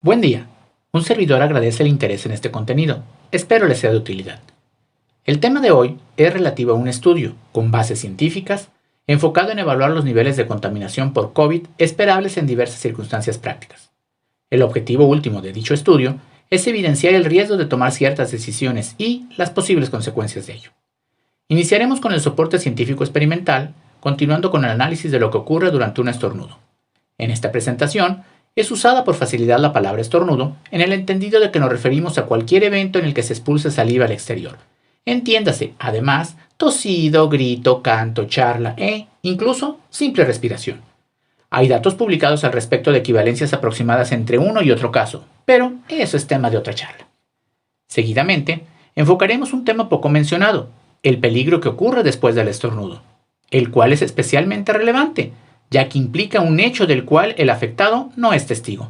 Buen día. Un servidor agradece el interés en este contenido. Espero les sea de utilidad. El tema de hoy es relativo a un estudio, con bases científicas, enfocado en evaluar los niveles de contaminación por COVID esperables en diversas circunstancias prácticas. El objetivo último de dicho estudio es evidenciar el riesgo de tomar ciertas decisiones y las posibles consecuencias de ello. Iniciaremos con el soporte científico experimental, continuando con el análisis de lo que ocurre durante un estornudo. En esta presentación, es usada por facilidad la palabra estornudo en el entendido de que nos referimos a cualquier evento en el que se expulse saliva al exterior. Entiéndase, además, tosido, grito, canto, charla e, incluso, simple respiración. Hay datos publicados al respecto de equivalencias aproximadas entre uno y otro caso, pero eso es tema de otra charla. Seguidamente, enfocaremos un tema poco mencionado, el peligro que ocurre después del estornudo, el cual es especialmente relevante, ya que implica un hecho del cual el afectado no es testigo.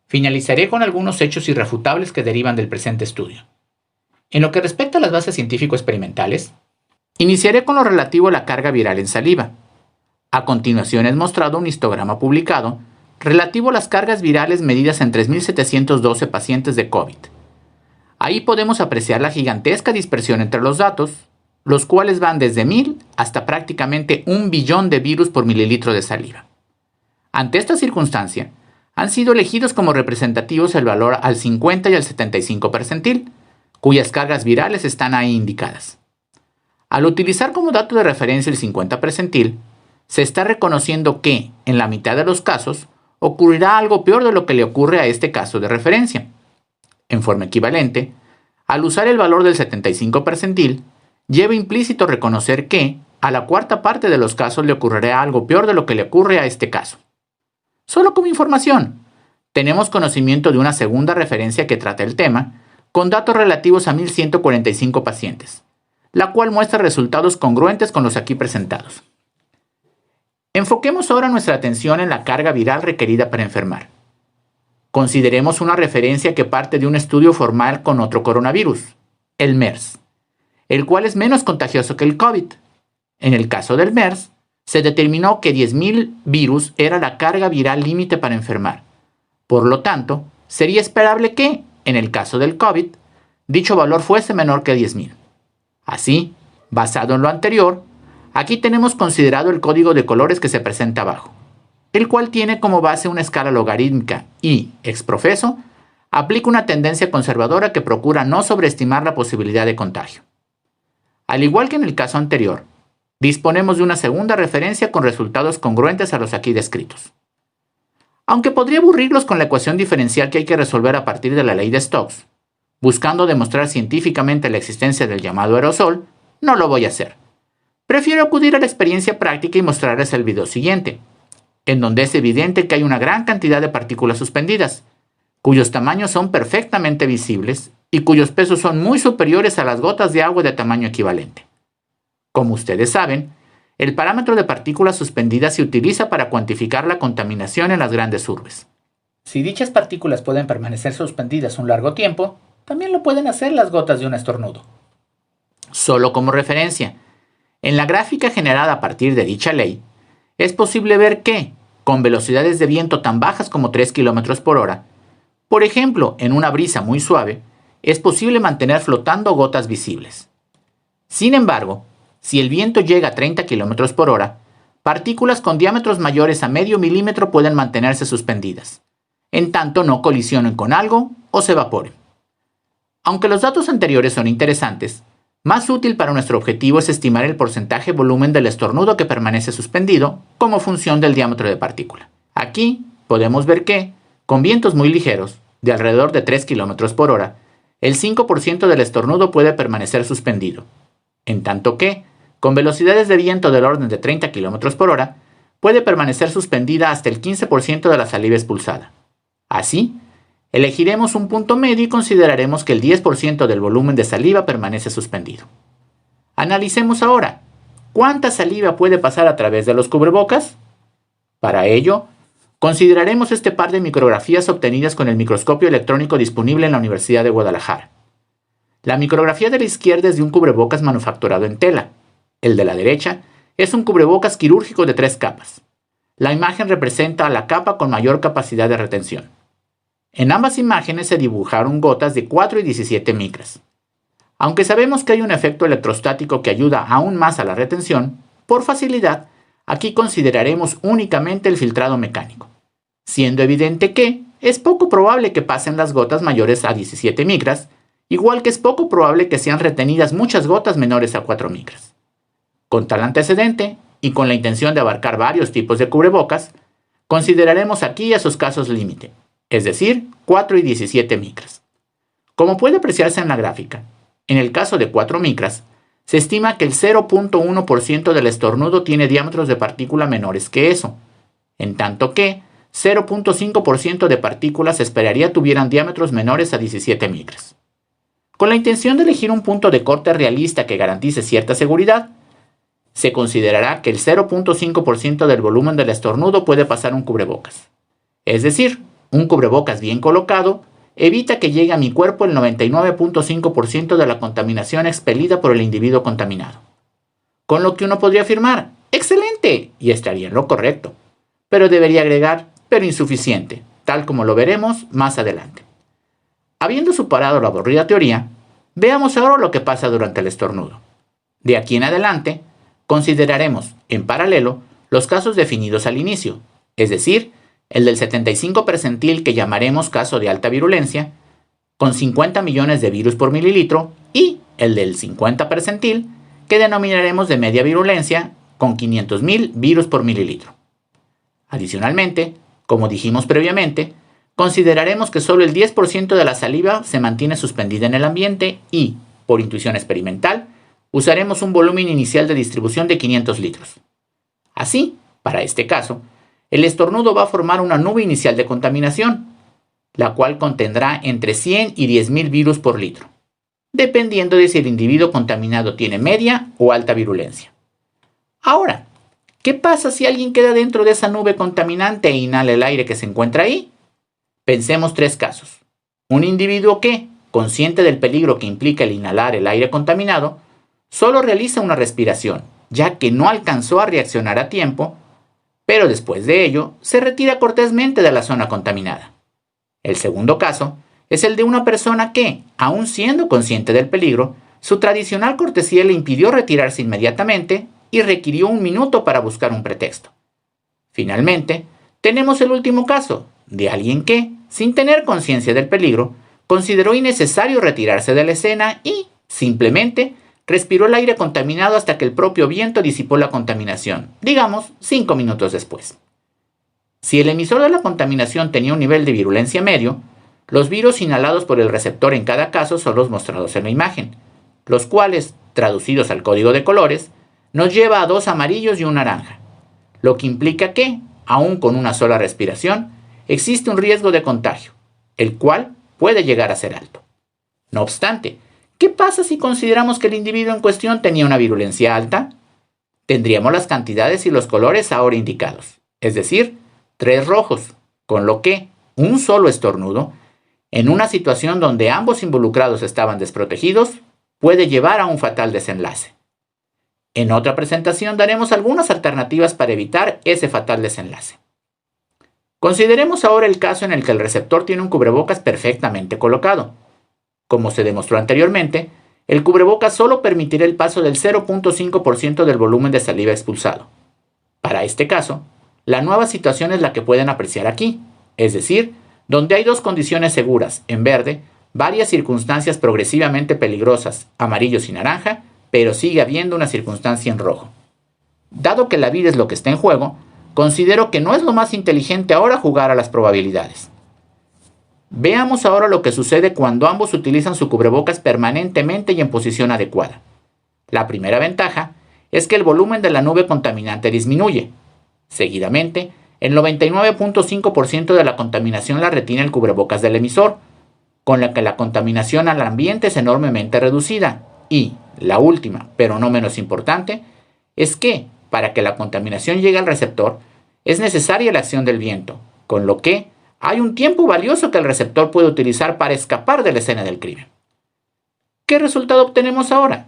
Finalizaré con algunos hechos irrefutables que derivan del presente estudio. En lo que respecta a las bases científico-experimentales, iniciaré con lo relativo a la carga viral en saliva. A continuación es mostrado un histograma publicado relativo a las cargas virales medidas en 3.712 pacientes de COVID. Ahí podemos apreciar la gigantesca dispersión entre los datos, los cuales van desde 1000 hasta prácticamente 1 billón de virus por mililitro de saliva. Ante esta circunstancia, han sido elegidos como representativos el valor al 50 y al 75 percentil, cuyas cargas virales están ahí indicadas. Al utilizar como dato de referencia el 50 percentil, se está reconociendo que, en la mitad de los casos, ocurrirá algo peor de lo que le ocurre a este caso de referencia. En forma equivalente, al usar el valor del 75 percentil, lleva implícito reconocer que, a la cuarta parte de los casos le ocurrirá algo peor de lo que le ocurre a este caso. Solo como información, tenemos conocimiento de una segunda referencia que trata el tema, con datos relativos a 1.145 pacientes, la cual muestra resultados congruentes con los aquí presentados. Enfoquemos ahora nuestra atención en la carga viral requerida para enfermar. Consideremos una referencia que parte de un estudio formal con otro coronavirus, el MERS, el cual es menos contagioso que el COVID. En el caso del MERS, se determinó que 10.000 virus era la carga viral límite para enfermar. Por lo tanto, sería esperable que, en el caso del COVID, dicho valor fuese menor que 10.000. Así, basado en lo anterior, aquí tenemos considerado el código de colores que se presenta abajo, el cual tiene como base una escala logarítmica y, ex profeso, aplica una tendencia conservadora que procura no sobreestimar la posibilidad de contagio. Al igual que en el caso anterior, disponemos de una segunda referencia con resultados congruentes a los aquí descritos. Aunque podría aburrirlos con la ecuación diferencial que hay que resolver a partir de la ley de Stokes, buscando demostrar científicamente la existencia del llamado aerosol, no lo voy a hacer. Prefiero acudir a la experiencia práctica y mostrarles el video siguiente, en donde es evidente que hay una gran cantidad de partículas suspendidas, cuyos tamaños son perfectamente visibles y cuyos pesos son muy superiores a las gotas de agua de tamaño equivalente. Como ustedes saben, el parámetro de partículas suspendidas se utiliza para cuantificar la contaminación en las grandes urbes. Si dichas partículas pueden permanecer suspendidas un largo tiempo, también lo pueden hacer las gotas de un estornudo. Solo como referencia, en la gráfica generada a partir de dicha ley, es posible ver que, con velocidades de viento tan bajas como 3 km por hora, por ejemplo, en una brisa muy suave, es posible mantener flotando gotas visibles. Sin embargo, si el viento llega a 30 km por hora, partículas con diámetros mayores a medio milímetro pueden mantenerse suspendidas, en tanto no colisionen con algo o se evaporen. Aunque los datos anteriores son interesantes, más útil para nuestro objetivo es estimar el porcentaje volumen del estornudo que permanece suspendido como función del diámetro de partícula. Aquí podemos ver que, con vientos muy ligeros, de alrededor de 3 km por hora, el 5% del estornudo puede permanecer suspendido, en tanto que, con velocidades de viento del orden de 30 km por hora, puede permanecer suspendida hasta el 15% de la saliva expulsada. Así, elegiremos un punto medio y consideraremos que el 10% del volumen de saliva permanece suspendido. Analicemos ahora, ¿cuánta saliva puede pasar a través de los cubrebocas? Para ello, consideraremos este par de micrografías obtenidas con el microscopio electrónico disponible en la Universidad de Guadalajara. La micrografía de la izquierda es de un cubrebocas manufacturado en tela. El de la derecha es un cubrebocas quirúrgico de 3 capas. La imagen representa a la capa con mayor capacidad de retención. En ambas imágenes se dibujaron gotas de 4 y 17 micras. Aunque sabemos que hay un efecto electrostático que ayuda aún más a la retención, por facilidad, aquí consideraremos únicamente el filtrado mecánico, siendo evidente que es poco probable que pasen las gotas mayores a 17 micras, igual que es poco probable que sean retenidas muchas gotas menores a 4 micras. Con tal antecedente, y con la intención de abarcar varios tipos de cubrebocas, consideraremos aquí esos casos límite, es decir, 4 y 17 micras. Como puede apreciarse en la gráfica, en el caso de 4 micras, se estima que el 0.1% del estornudo tiene diámetros de partícula menores que eso, en tanto que 0.5% de partículas se esperaría tuvieran diámetros menores a 17 micras. Con la intención de elegir un punto de corte realista que garantice cierta seguridad, se considerará que el 0.5% del volumen del estornudo puede pasar un cubrebocas. Es decir, un cubrebocas bien colocado evita que llegue a mi cuerpo el 99.5% de la contaminación expelida por el individuo contaminado. Con lo que uno podría afirmar, ¡excelente! Y estaría en lo correcto. Pero debería agregar, pero insuficiente, tal como lo veremos más adelante. Habiendo superado la aburrida teoría, veamos ahora lo que pasa durante el estornudo. De aquí en adelante, consideraremos, en paralelo, los casos definidos al inicio, es decir, el del 75 percentil que llamaremos caso de alta virulencia, con 50 millones de virus por mililitro, y el del 50 percentil, que denominaremos de media virulencia, con 500.000 virus por mililitro. Adicionalmente, como dijimos previamente, consideraremos que solo el 10% de la saliva se mantiene suspendida en el ambiente y, por intuición experimental, usaremos un volumen inicial de distribución de 500 litros. Así, para este caso, el estornudo va a formar una nube inicial de contaminación, la cual contendrá entre 100 y 10.000 virus por litro, dependiendo de si el individuo contaminado tiene media o alta virulencia. Ahora, ¿qué pasa si alguien queda dentro de esa nube contaminante e inhala el aire que se encuentra ahí? Pensemos 3 casos. Un individuo que, consciente del peligro que implica el inhalar el aire contaminado, solo realiza una respiración, ya que no alcanzó a reaccionar a tiempo, pero después de ello se retira cortésmente de la zona contaminada. El segundo caso es el de una persona que, aun siendo consciente del peligro, su tradicional cortesía le impidió retirarse inmediatamente y requirió 1 minuto para buscar un pretexto. Finalmente, tenemos el último caso, de alguien que, sin tener conciencia del peligro, consideró innecesario retirarse de la escena y, simplemente, respiró el aire contaminado hasta que el propio viento disipó la contaminación, digamos 5 minutos después. Si el emisor de la contaminación tenía un nivel de virulencia medio, los virus inhalados por el receptor en cada caso son los mostrados en la imagen, los cuales, traducidos al código de colores, nos lleva a 2 amarillos y un naranja, lo que implica que, aun con una sola respiración, existe un riesgo de contagio, el cual puede llegar a ser alto. No obstante, ¿qué pasa si consideramos que el individuo en cuestión tenía una virulencia alta? Tendríamos las cantidades y los colores ahora indicados, es decir, 3 rojos, con lo que un solo estornudo, en una situación donde ambos involucrados estaban desprotegidos, puede llevar a un fatal desenlace. En otra presentación daremos algunas alternativas para evitar ese fatal desenlace. Consideremos ahora el caso en el que el receptor tiene un cubrebocas perfectamente colocado. Como se demostró anteriormente, el cubrebocas solo permitirá el paso del 0.5% del volumen de saliva expulsado. Para este caso, la nueva situación es la que pueden apreciar aquí, es decir, donde hay 2 condiciones seguras, en verde, varias circunstancias progresivamente peligrosas, amarillos y naranja, pero sigue habiendo una circunstancia en rojo. Dado que la vida es lo que está en juego, considero que no es lo más inteligente ahora jugar a las probabilidades. Veamos ahora lo que sucede cuando ambos utilizan su cubrebocas permanentemente y en posición adecuada. La primera ventaja es que el volumen de la nube contaminante disminuye. Seguidamente, el 99.5% de la contaminación la retiene el cubrebocas del emisor, con la que la contaminación al ambiente es enormemente reducida. Y, la última, pero no menos importante, es que, para que la contaminación llegue al receptor, es necesaria la acción del viento, con lo que hay un tiempo valioso que el receptor puede utilizar para escapar de la escena del crimen. ¿Qué resultado obtenemos ahora?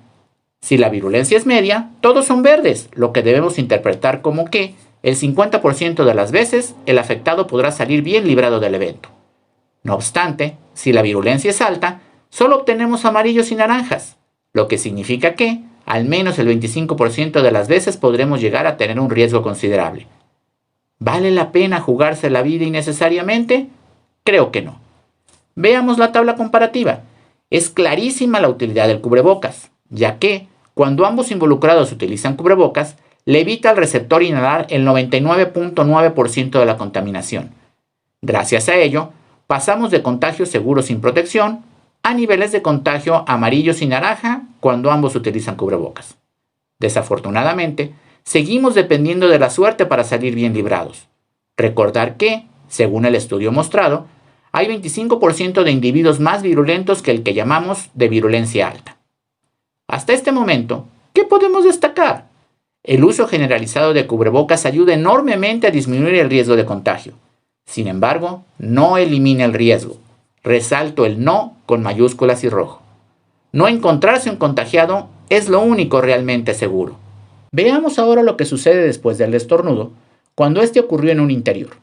Si la virulencia es media, todos son verdes, lo que debemos interpretar como que el 50% de las veces el afectado podrá salir bien librado del evento. No obstante, si la virulencia es alta, solo obtenemos amarillos y naranjas, lo que significa que, al menos el 25% de las veces podremos llegar a tener un riesgo considerable. ¿Vale la pena jugarse la vida innecesariamente? Creo que no. Veamos la tabla comparativa. Es clarísima la utilidad del cubrebocas, ya que, cuando ambos involucrados utilizan cubrebocas, le evita al receptor inhalar el 99.9% de la contaminación. Gracias a ello, pasamos de contagios seguros sin protección a niveles de contagio amarillos y naranja cuando ambos utilizan cubrebocas. Desafortunadamente, seguimos dependiendo de la suerte para salir bien librados. Recordar que, según el estudio mostrado, hay 25% de individuos más virulentos que el que llamamos de virulencia alta. Hasta este momento, ¿qué podemos destacar? El uso generalizado de cubrebocas ayuda enormemente a disminuir el riesgo de contagio. Sin embargo, no elimina el riesgo. Resalto el no con mayúsculas y rojo. No encontrarse un contagiado es lo único realmente seguro. Veamos ahora lo que sucede después del estornudo, cuando este ocurrió en un interior.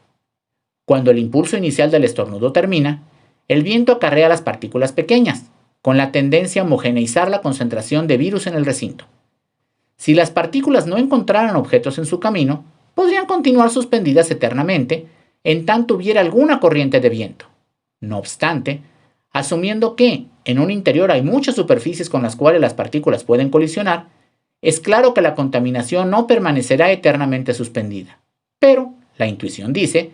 Cuando el impulso inicial del estornudo termina, el viento acarrea las partículas pequeñas, con la tendencia a homogeneizar la concentración de virus en el recinto. Si las partículas no encontraran objetos en su camino, podrían continuar suspendidas eternamente en tanto hubiera alguna corriente de viento. No obstante, asumiendo que en un interior hay muchas superficies con las cuales las partículas pueden colisionar, es claro que la contaminación no permanecerá eternamente suspendida. Pero la intuición dice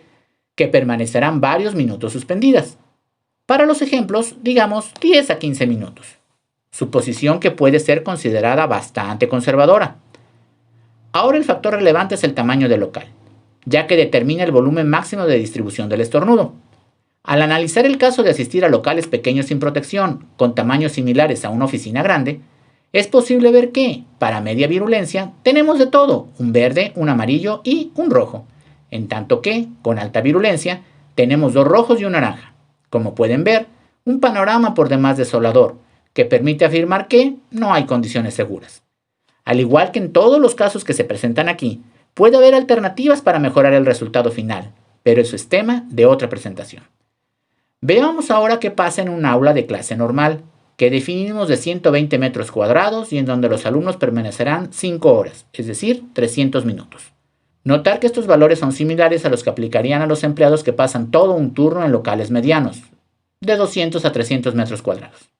que permanecerán varios minutos suspendidas. Para los ejemplos, digamos 10 a 15 minutos. Suposición que puede ser considerada bastante conservadora. Ahora el factor relevante es el tamaño del local, ya que determina el volumen máximo de distribución del estornudo. Al analizar el caso de asistir a locales pequeños sin protección, con tamaños similares a una oficina grande, es posible ver que, para media virulencia, tenemos de todo, un verde, un amarillo y un rojo, en tanto que, con alta virulencia, tenemos 2 rojos y un naranja. Como pueden ver, un panorama por demás desolador, que permite afirmar que no hay condiciones seguras. Al igual que en todos los casos que se presentan aquí, puede haber alternativas para mejorar el resultado final, pero eso es tema de otra presentación. Veamos ahora qué pasa en un aula de clase normal, que definimos de 120 metros cuadrados y en donde los alumnos permanecerán 5 horas, es decir, 300 minutos. Notar que estos valores son similares a los que aplicarían a los empleados que pasan todo un turno en locales medianos, de 200 a 300 metros cuadrados.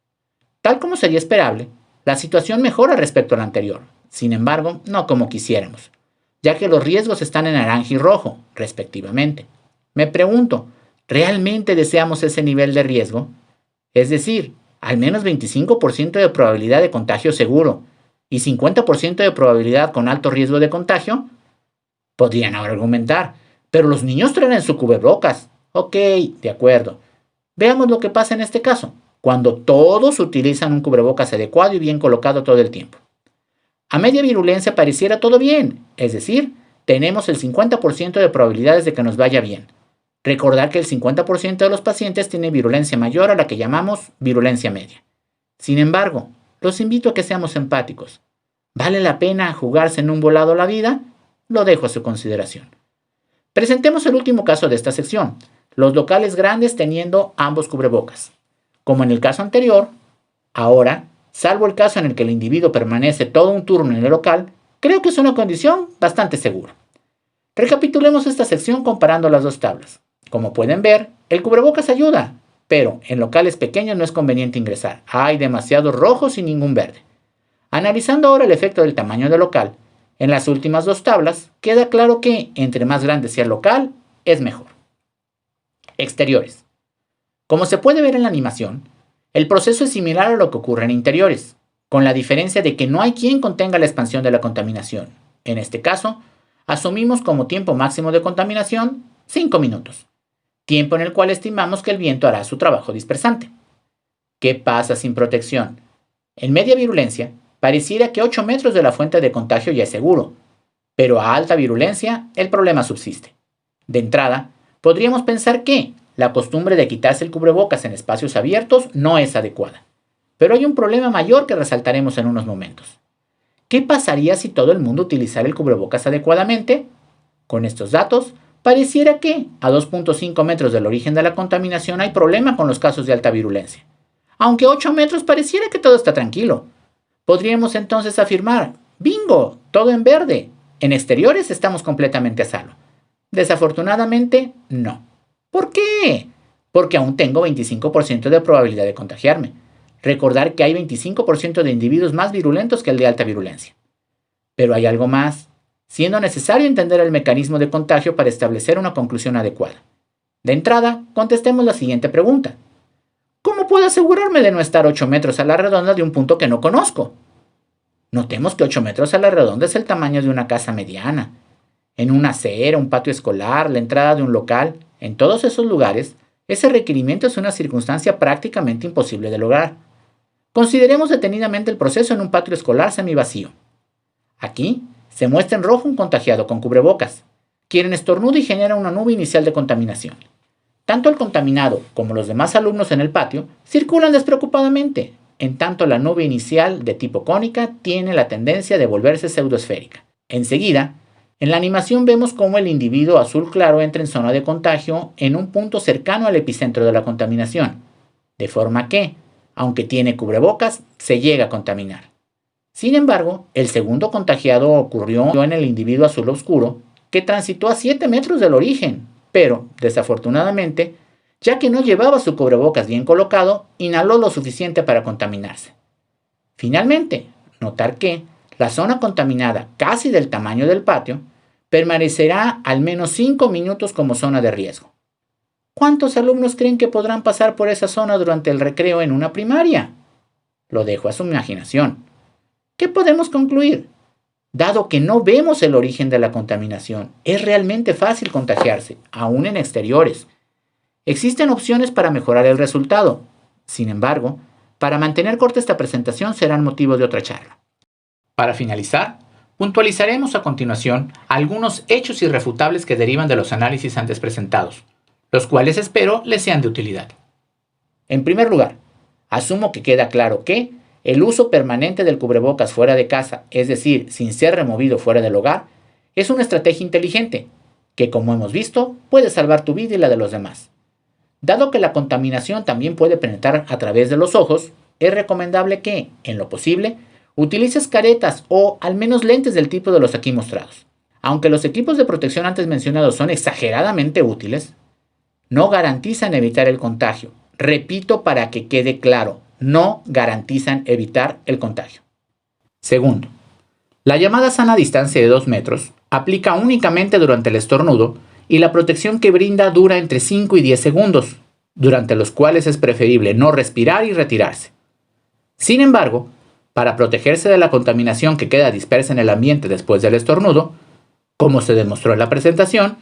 Tal como sería esperable, la situación mejora respecto a la anterior, sin embargo, no como quisiéramos, ya que los riesgos están en naranja y rojo, respectivamente. Me pregunto, ¿realmente deseamos ese nivel de riesgo? Es decir, al menos 25% de probabilidad de contagio seguro y 50% de probabilidad con alto riesgo de contagio. Podrían ahora argumentar, pero los niños traen su cubrebocas. Ok, de acuerdo. Veamos lo que pasa en este caso, cuando todos utilizan un cubrebocas adecuado y bien colocado todo el tiempo. A media virulencia pareciera todo bien, es decir, tenemos el 50% de probabilidades de que nos vaya bien. Recordar que el 50% de los pacientes tiene virulencia mayor a la que llamamos virulencia media. Sin embargo, los invito a que seamos empáticos. ¿Vale la pena jugarse en un volado la vida? Lo dejo a su consideración. Presentemos el último caso de esta sección, los locales grandes teniendo ambos cubrebocas. Como en el caso anterior, ahora, salvo el caso en el que el individuo permanece todo un turno en el local, creo que es una condición bastante segura. Recapitulemos esta sección comparando las dos tablas. Como pueden ver, el cubrebocas ayuda, pero en locales pequeños no es conveniente ingresar. Hay demasiados rojos y ningún verde. Analizando ahora el efecto del tamaño del local, en las últimas dos tablas queda claro que entre más grande sea el local, es mejor. Exteriores. Como se puede ver en la animación, el proceso es similar a lo que ocurre en interiores, con la diferencia de que no hay quien contenga la expansión de la contaminación. En este caso, asumimos como tiempo máximo de contaminación 5 minutos, tiempo en el cual estimamos que el viento hará su trabajo dispersante. ¿Qué pasa sin protección? En media virulencia, pareciera que 8 metros de la fuente de contagio ya es seguro, pero a alta virulencia el problema subsiste. De entrada, podríamos pensar que la costumbre de quitarse el cubrebocas en espacios abiertos no es adecuada, pero hay un problema mayor que resaltaremos en unos momentos. ¿Qué pasaría si todo el mundo utilizara el cubrebocas adecuadamente? Con estos datos, pareciera que, a 2.5 metros del origen de la contaminación, hay problema con los casos de alta virulencia. Aunque a 8 metros pareciera que todo está tranquilo. Podríamos entonces afirmar, ¡bingo! Todo en verde. En exteriores estamos completamente a salvo. Desafortunadamente, no. ¿Por qué? Porque aún tengo 25% de probabilidad de contagiarme. Recordar que hay 25% de individuos más virulentos que el de alta virulencia. Pero hay algo más, siendo necesario entender el mecanismo de contagio para establecer una conclusión adecuada. De entrada, contestemos la siguiente pregunta. ¿Cómo puedo asegurarme de no estar 8 metros a la redonda de un punto que no conozco? Notemos que 8 metros a la redonda es el tamaño de una casa mediana. En una acera, un patio escolar, la entrada de un local, en todos esos lugares, ese requerimiento es una circunstancia prácticamente imposible de lograr. Consideremos detenidamente el proceso en un patio escolar semivacío. Aquí se muestra en rojo un contagiado con cubrebocas, quien estornuda y genera una nube inicial de contaminación. Tanto el contaminado como los demás alumnos en el patio circulan despreocupadamente, en tanto la nube inicial de tipo cónica tiene la tendencia de volverse pseudoesférica. Enseguida, en la animación vemos cómo el individuo azul claro entra en zona de contagio en un punto cercano al epicentro de la contaminación, de forma que, aunque tiene cubrebocas, se llega a contaminar. Sin embargo, el segundo contagiado ocurrió en el individuo azul oscuro, que transitó a 7 metros del origen, pero, desafortunadamente, ya que no llevaba su cubrebocas bien colocado, inhaló lo suficiente para contaminarse. Finalmente, notar que la zona contaminada, casi del tamaño del patio, permanecerá al menos 5 minutos como zona de riesgo. ¿Cuántos alumnos creen que podrán pasar por esa zona durante el recreo en una primaria? Lo dejo a su imaginación. ¿Qué podemos concluir? Dado que no vemos el origen de la contaminación, es realmente fácil contagiarse, aún en exteriores. Existen opciones para mejorar el resultado. Sin embargo, para mantener corta esta presentación serán motivo de otra charla. Para finalizar, puntualizaremos a continuación algunos hechos irrefutables que derivan de los análisis antes presentados, los cuales espero les sean de utilidad. En primer lugar, asumo que queda claro que el uso permanente del cubrebocas fuera de casa, es decir, sin ser removido fuera del hogar, es una estrategia inteligente, que como hemos visto, puede salvar tu vida y la de los demás. Dado que la contaminación también puede penetrar a través de los ojos, es recomendable que, en lo posible, utilices caretas o al menos lentes del tipo de los aquí mostrados. Aunque los equipos de protección antes mencionados son exageradamente útiles, no garantizan evitar el contagio. Repito para que quede claro, no garantizan evitar el contagio. Segundo, la llamada sana distancia de 2 metros aplica únicamente durante el estornudo y la protección que brinda dura entre 5 y 10 segundos, durante los cuales es preferible no respirar y retirarse. Sin embargo, para protegerse de la contaminación que queda dispersa en el ambiente después del estornudo, como se demostró en la presentación,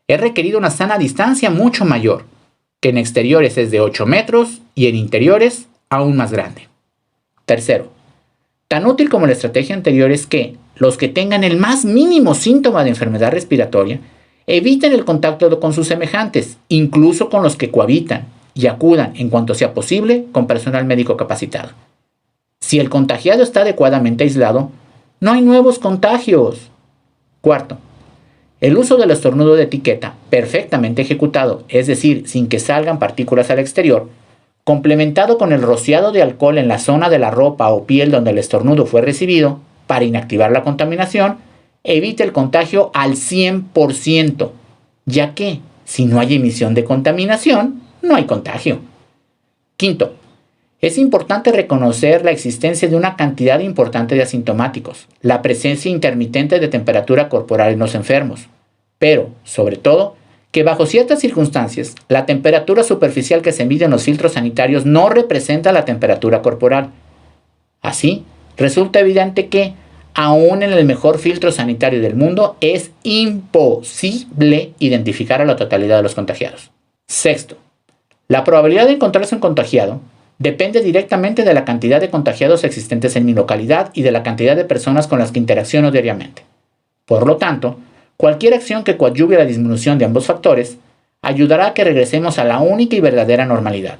es requerida una sana distancia mucho mayor, que en exteriores es de 8 metros y en interiores aún más grande. Tercero, tan útil como la estrategia anterior es que los que tengan el más mínimo síntoma de enfermedad respiratoria eviten el contacto con sus semejantes, incluso con los que cohabitan, y acudan en cuanto sea posible con personal médico capacitado. Si el contagiado está adecuadamente aislado, no hay nuevos contagios. Cuarto, el uso del estornudo de etiqueta, perfectamente ejecutado, es decir, sin que salgan partículas al exterior, complementado con el rociado de alcohol en la zona de la ropa o piel donde el estornudo fue recibido, para inactivar la contaminación, evita el contagio al 100%, ya que, si no hay emisión de contaminación, no hay contagio. Quinto, es importante reconocer la existencia de una cantidad importante de asintomáticos, la presencia intermitente de temperatura corporal en los enfermos, pero, sobre todo, que bajo ciertas circunstancias, la temperatura superficial que se mide en los filtros sanitarios no representa la temperatura corporal. Así, resulta evidente que, aún en el mejor filtro sanitario del mundo, es imposible identificar a la totalidad de los contagiados. Sexto, la probabilidad de encontrarse un contagiado depende directamente de la cantidad de contagiados existentes en mi localidad y de la cantidad de personas con las que interacciono diariamente. Por lo tanto, cualquier acción que coadyuve a la disminución de ambos factores ayudará a que regresemos a la única y verdadera normalidad.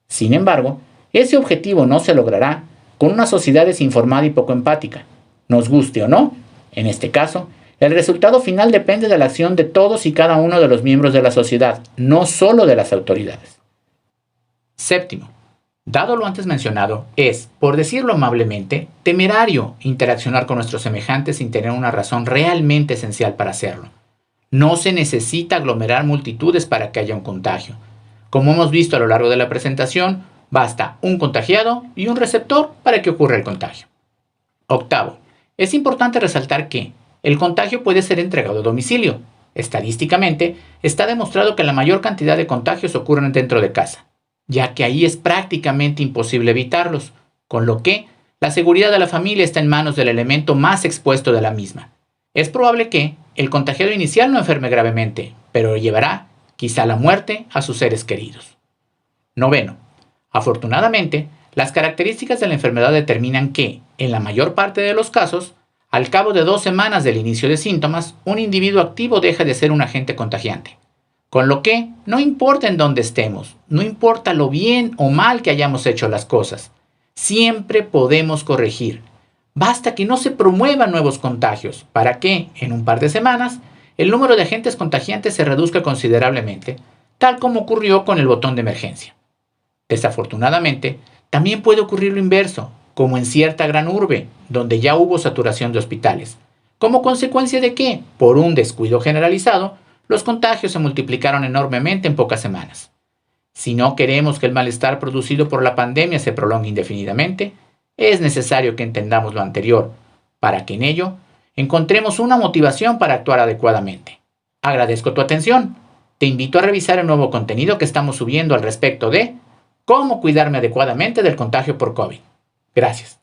Sin embargo, ese objetivo no se logrará con una sociedad desinformada y poco empática. Nos guste o no, en este caso, El resultado final depende de la acción de todos y cada uno de los miembros de la sociedad, no solo de las autoridades. Séptimo, dado lo antes mencionado, es, por decirlo amablemente, temerario interaccionar con nuestros semejantes sin tener una razón realmente esencial para hacerlo. No se necesita aglomerar multitudes para que haya un contagio. Como hemos visto a lo largo de la presentación, basta un contagiado y un receptor para que ocurra el contagio. Octavo, es importante resaltar que el contagio puede ser entregado a domicilio. Estadísticamente, está demostrado que la mayor cantidad de contagios ocurren dentro de casa, ya que ahí es prácticamente imposible evitarlos, con lo que la seguridad de la familia está en manos del elemento más expuesto de la misma. Es probable que el contagiado inicial no enferme gravemente, pero llevará, quizá la muerte, a sus seres queridos. Noveno, afortunadamente, las características de la enfermedad determinan que, en la mayor parte de los casos, al cabo de 2 semanas del inicio de síntomas, un individuo activo deja de ser un agente contagiante. Con lo que, no importa en dónde estemos, no importa lo bien o mal que hayamos hecho las cosas, siempre podemos corregir. Basta que no se promuevan nuevos contagios para que, en un par de semanas, el número de agentes contagiantes se reduzca considerablemente, tal como ocurrió con el botón de emergencia. Desafortunadamente, también puede ocurrir lo inverso, como en cierta gran urbe, donde ya hubo saturación de hospitales, como consecuencia de que, por un descuido generalizado, los contagios se multiplicaron enormemente en pocas semanas. Si no queremos que el malestar producido por la pandemia se prolongue indefinidamente, es necesario que entendamos lo anterior, para que en ello encontremos una motivación para actuar adecuadamente. Agradezco tu atención. Te invito a revisar el nuevo contenido que estamos subiendo al respecto de cómo cuidarme adecuadamente del contagio por COVID. Gracias.